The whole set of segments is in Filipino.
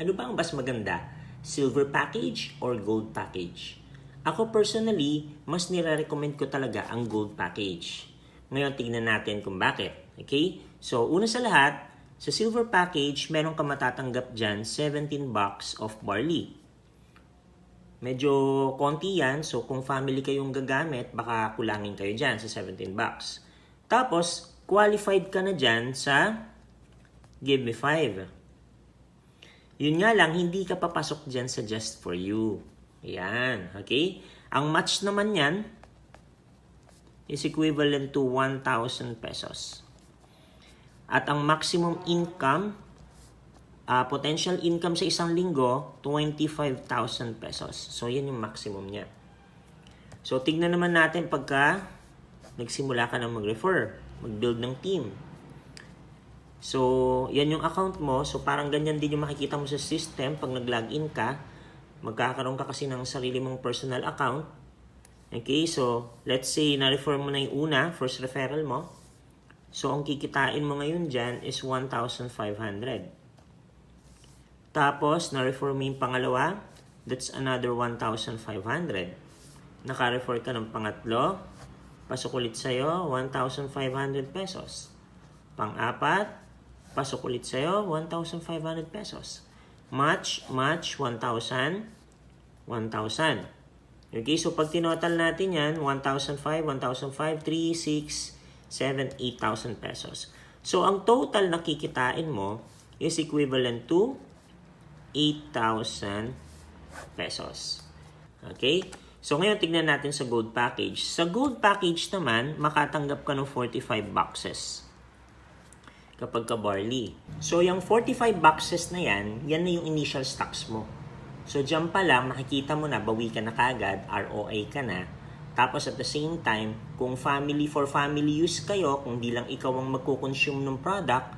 Ano ba ang mas maganda? Silver package or gold package? Ako personally, mas nire-recommend ko talaga ang gold package. Ngayon, tignan natin kung bakit. Okay? So, una sa lahat, sa silver package, meron ka matatanggap dyan 17 bucks of barley. Medyo konti yan, so kung family kayong gagamit, baka kulangin kayo dyan sa 17 bucks. Tapos, qualified ka na dyan sa Give Me 5. Yun nga lang, hindi ka papasok dyan sa Just For You. Ayan, okay? Ang match naman yan is equivalent to 1,000 pesos. At ang maximum income, potential income sa isang linggo, 25,000 pesos. So, yan yung maximum niya. So, tignan naman natin pagka nagsimula ka na mag-refer, mag-build ng team. So, yan yung account mo. So, parang ganyan din yung makikita mo sa system pag nag-login ka. Magkakaroon ka kasi ng sarili mong personal account. Okay, so, let's say, na-refer mo na yung una, first referral mo. So, ang kikitain mo ngayon dyan is 1,500. Tapos, na-refer mo yung pangalawa, that's another 1,500. Naka-refer ka ng pangatlo, pasok ulit sa'yo, 1,500 pesos. Pang-apat, pasok ulit sa'yo, 1,500 pesos. Match, 1,000, 1,000. Okay, so pag tinotal natin yan, 1,500, 1,500, 3, 6, 7, 8,000 pesos. So, ang total na kikitain mo is equivalent to 8,000 pesos. Okay? So, ngayon tignan natin sa gold package. Sa gold package naman, makatanggap ka ng 45 boxes kapag ka barley. So, yung 45 boxes na yan na yung initial stocks mo. So, dyan pa lang, makikita mo na, bawi ka na kagad, ROA ka na. Tapos, at the same time, kung for family use kayo, kung di lang ikaw ang magkukonsume ng product,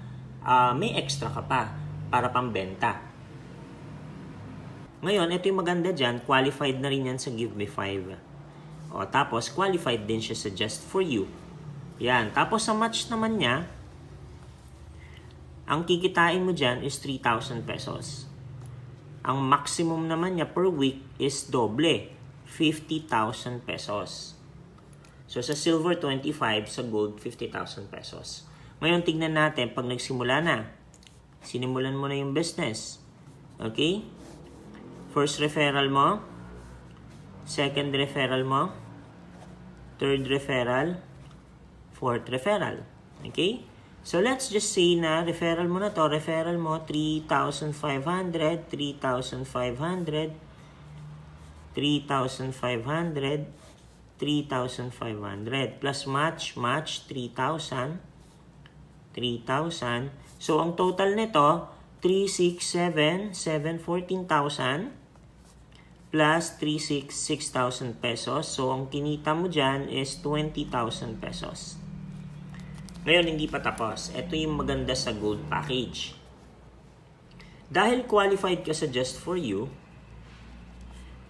may extra ka pa para pambenta. Ngayon, ito yung maganda dyan, qualified na rin yan sa Give Me 5. O, tapos, qualified din siya sa Just For You. Yan. Tapos, sa match naman niya, ang kikitain mo dyan is 3,000 pesos. Ang maximum naman niya per week is doble, 50,000 pesos. So, sa silver, 25. Sa gold, 50,000 pesos. Ngayon, tignan natin, pag nagsimula na, sinimulan mo na yung business. Okay? First referral mo, second referral mo, third referral, fourth referral. Okay? So, let's just say na referral mo na to. Referral mo, 3,500, 3,500, 3,500, 3,500, plus match, 3,000, 3,000. So, ang total nito, 3, 6, 7, 7, 14,000, plus 3, 6, 6,000 pesos. So, ang kinita mo dyan is 20,000 pesos. Ngayon, hindi pa tapos. Ito yung maganda sa gold package. Dahil qualified ka sa Just For You,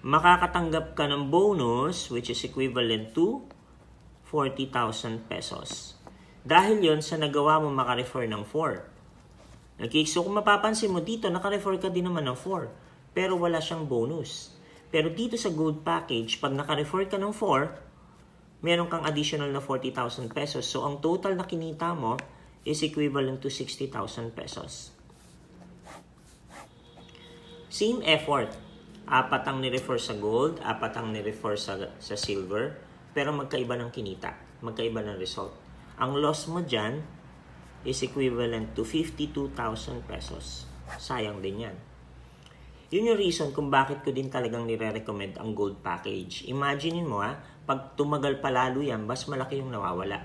makakatanggap ka ng bonus which is equivalent to 40,000 pesos. Dahil yon sa nagawa mo makarefer ng 4. Okay, so kung mapapansin mo dito, nakarefer ka din naman ng 4. Pero wala siyang bonus. Pero dito sa gold package, pag nakarefer ka ng 4, meron kang additional na 40,000 pesos. So, ang total na kinita mo is equivalent to 60,000 pesos. Same effort. 4 ang ni-refer sa gold, 4 ang ni-refer sa silver, pero magkaiba ng kinita, magkaiba ng result. Ang loss mo dyan is equivalent to 52,000 pesos. Sayang din yan. Yun yung reason kung bakit ko din talagang nire-recommend ang gold package. Imaginein mo pag tumagal pa lalo yan, mas malaki yung nawawala.